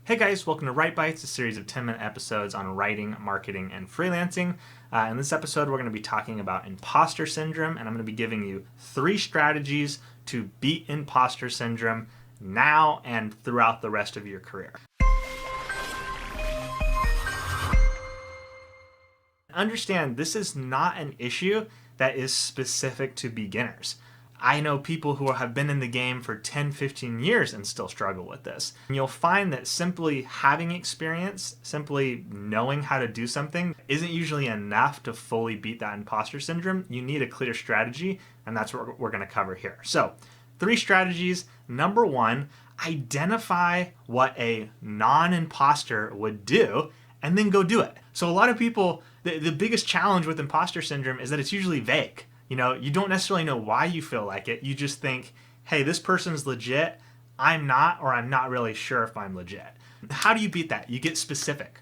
Hey guys, welcome to Write Bites, a series of 10-minute episodes on writing, marketing, and freelancing. In this episode, we're going to be talking about imposter syndrome, and I'm going to be giving you 3 strategies to beat imposter syndrome now and throughout the rest of your career. Understand, this is not an issue that is specific to beginners. I know people who have been in the game for 10, 15 years and still struggle with this. And you'll find that simply having experience, simply knowing how to do something, isn't usually enough to fully beat that imposter syndrome. You need a clear strategy, and that's what we're going to cover here. So, 3 strategies. Number 1, identify what a non-imposter would do, and then go do it. So a lot of people, the biggest challenge with imposter syndrome is that it's usually vague. You know, you don't necessarily know why you feel like it. You just think, hey, this person's legit. I'm not, or I'm not really sure if I'm legit. How do you beat that? You get specific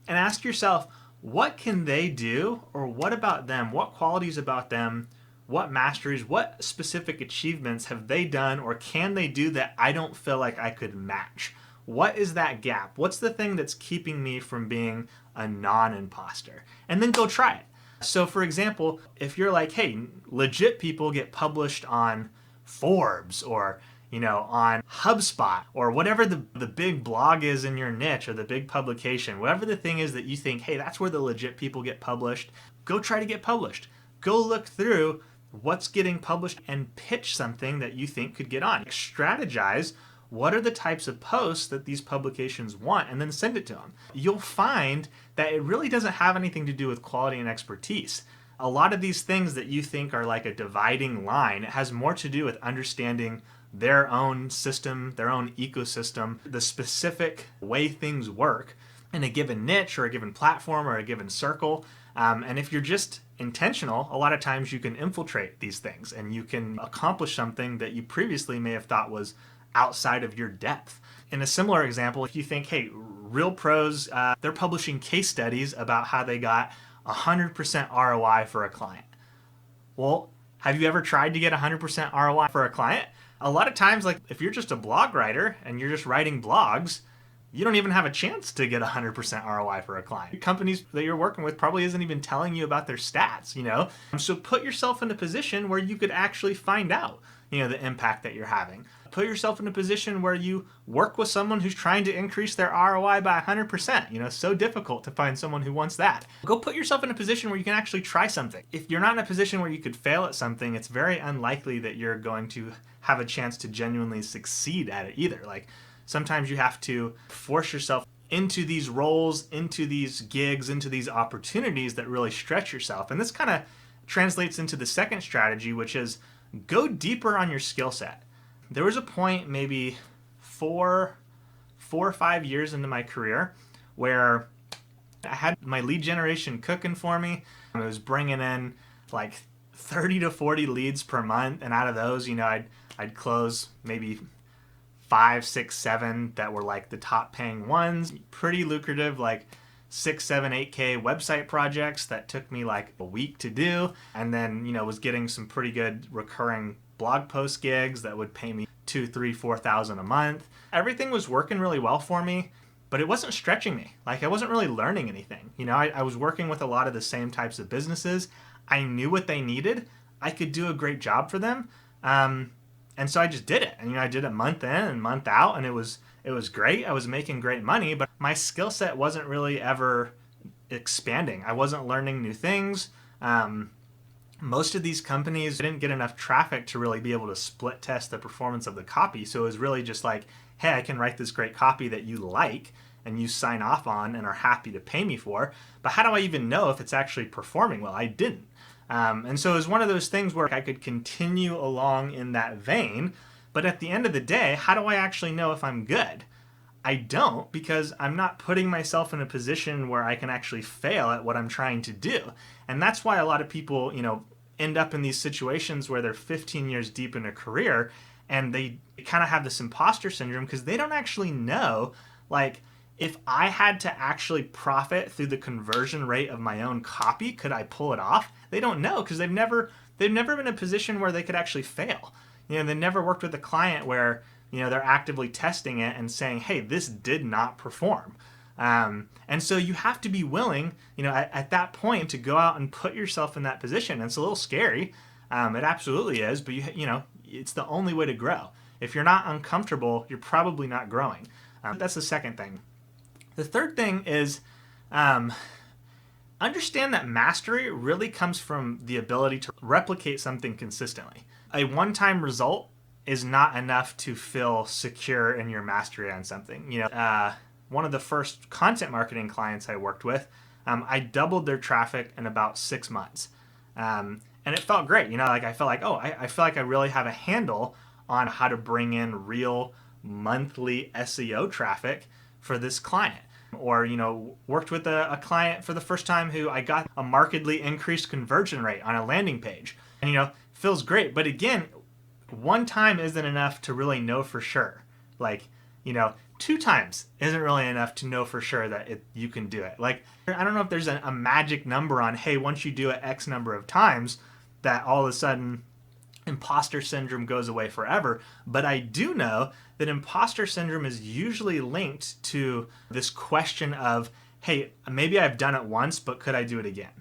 and ask yourself, what can they do? Or what about them? What qualities about them? What masteries? What specific achievements have they done or can they do that I don't feel like I could match? What is that gap? What's the thing that's keeping me from being a non-imposter? And then go try it. So for example, if you're like, hey, legit people get published on Forbes or, on HubSpot or whatever the big blog is in your niche or the big publication, whatever the thing is that you think, hey, that's where the legit people get published, go try to get published. Go look through what's getting published and pitch something that you think could get on. Strategize. What are the types of posts that these publications want, and then send it to them. You'll find that it really doesn't have anything to do with quality and expertise. A lot of these things that you think are like a dividing line, it has more to do with understanding their own system, their own ecosystem, the specific way things work in a given niche or a given platform or a given circle. And if you're just intentional, a lot of times you can infiltrate these things and you can accomplish something that you previously may have thought was outside of your depth. In a similar example, if you think, hey, real pros, they're publishing case studies about how they got 100% ROI for a client. Well, have you ever tried to get 100% ROI for a client? A lot of times, like if you're just a blog writer and you're just writing blogs, you don't even have a chance to get 100% ROI for a client. Companies that you're working with probably isn't even telling you about their stats, So put yourself in a position where you could actually find out, the impact that you're having. Put yourself in a position where you work with someone who's trying to increase their ROI by 100%. So difficult to find someone who wants that. Go put yourself in a position where you can actually try something. If you're not in a position where you could fail at something, it's very unlikely that you're going to have a chance to genuinely succeed at it either. Like sometimes you have to force yourself into these roles, into these gigs, into these opportunities that really stretch yourself. And this kind of translates into the second strategy, which is go deeper on your skill set. There was a point maybe 4 or 5 years into my career where I had my lead generation cooking for me. I was bringing in like 30 to 40 leads per month. And out of those, I'd close maybe 5, 6, 7 that were like the top paying ones. Pretty lucrative, like 6, 7, 8K website projects that took me like a week to do. And then, was getting some pretty good recurring blog post gigs that would pay me $2,000, $3,000, $4,000 a month. Everything was working really well for me, but it wasn't stretching me. Like I wasn't really learning anything. I was working with a lot of the same types of businesses. I knew what they needed. I could do a great job for them. And so I just did it. And I did it month in and month out, and it was great. I was making great money, but my skill set wasn't really ever expanding. I wasn't learning new things. Most of these companies didn't get enough traffic to really be able to split test the performance of the copy. So it was really just like, hey, I can write this great copy that you like and you sign off on and are happy to pay me for. But how do I even know if it's actually performing well? I didn't. And so it was one of those things where I could continue along in that vein. But at the end of the day, how do I actually know if I'm good? I don't, because I'm not putting myself in a position where I can actually fail at what I'm trying to do. And that's why a lot of people, end up in these situations where they're 15 years deep in a career and they kind of have this imposter syndrome because they don't actually know, like, if I had to actually profit through the conversion rate of my own copy, could I pull it off? They don't know because they've never been in a position where they could actually fail. They never worked with a client where they're actively testing it and saying, hey, this did not perform. And so you have to be willing, at that point to go out and put yourself in that position. And it's a little scary. It absolutely is, but it's the only way to grow. If you're not uncomfortable, you're probably not growing. That's the second thing. The third thing is understand that mastery really comes from the ability to replicate something consistently. A one-time result is not enough to feel secure in your mastery on something. One of the first content marketing clients I worked with, I doubled their traffic in about 6 months. And it felt great. I felt like, I feel like I really have a handle on how to bring in real monthly SEO traffic for this client. Or, worked with a client for the first time who I got a markedly increased conversion rate on a landing page. And, feels great. But again, one time isn't enough to really know for sure. 2 times isn't really enough to know for sure that you can do it. I don't know if there's a magic number on, hey, once you do it X number of times, that all of a sudden imposter syndrome goes away forever. But I do know that imposter syndrome is usually linked to this question of, hey, maybe I've done it once, but could I do it again?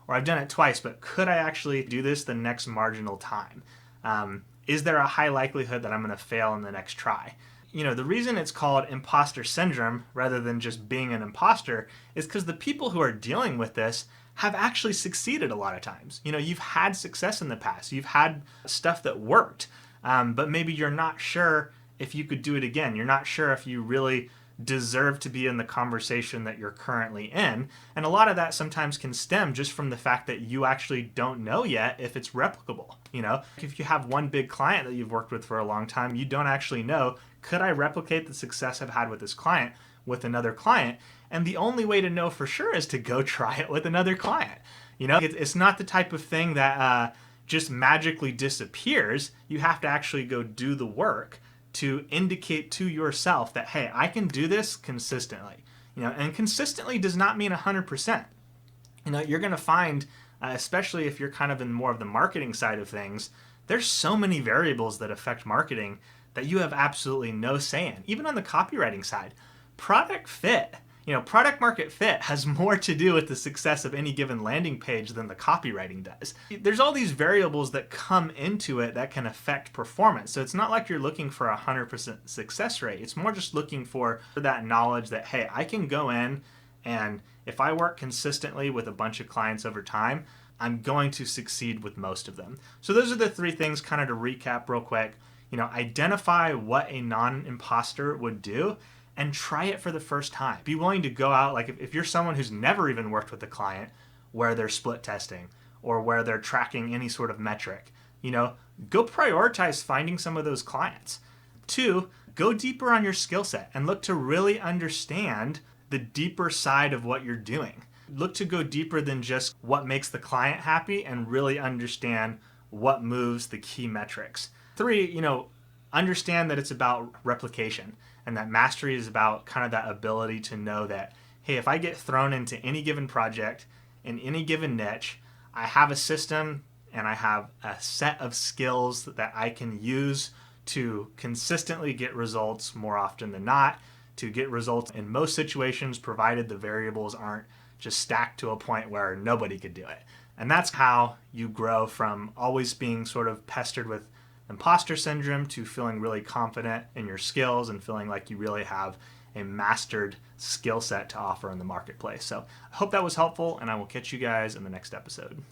Or I've done it twice, but could I actually do this the next marginal time? Is there a high likelihood that I'm going to fail in the next try? The reason it's called imposter syndrome rather than just being an imposter is because the people who are dealing with this have actually succeeded a lot of times. You've had success in the past. You've had stuff that worked, but maybe you're not sure if you could do it again. You're not sure if you really deserve to be in the conversation that you're currently in. And a lot of that sometimes can stem just from the fact that you actually don't know yet if it's replicable. If you have one big client that you've worked with for a long time, you don't actually know, could I replicate the success I've had with this client with another client? And the only way to know for sure is to go try it with another client. It's not the type of thing that just magically disappears. You have to actually go do the work to indicate to yourself that, hey, I can do this consistently. And consistently does not mean 100%. You're going to find, especially if you're kind of in more of the marketing side of things, there's so many variables that affect marketing that you have absolutely no say in. Even on the copywriting side, product fit. Product market fit has more to do with the success of any given landing page than the copywriting does. There's all these variables that come into it that can affect performance. So it's not like you're looking for 100% success rate. It's more just looking for that knowledge that, hey, I can go in and if I work consistently with a bunch of clients over time, I'm going to succeed with most of them. So those are the 3 things kind of to recap real quick. Identify what a non-imposter would do and try it for the first time. Be willing to go out, if you're someone who's never even worked with a client where they're split testing or where they're tracking any sort of metric, go prioritize finding some of those clients. 2, go deeper on your skill set and look to really understand the deeper side of what you're doing. Look to go deeper than just what makes the client happy and really understand what moves the key metrics. 3, understand that it's about replication and that mastery is about kind of that ability to know that, hey, if I get thrown into any given project in any given niche, I have a system and I have a set of skills that I can use to consistently get results more often than not, to get results in most situations, provided the variables aren't just stacked to a point where nobody could do it. And that's how you grow from always being sort of pestered with imposter syndrome to feeling really confident in your skills and feeling like you really have a mastered skill set to offer in the marketplace. So I hope that was helpful, and I will catch you guys in the next episode.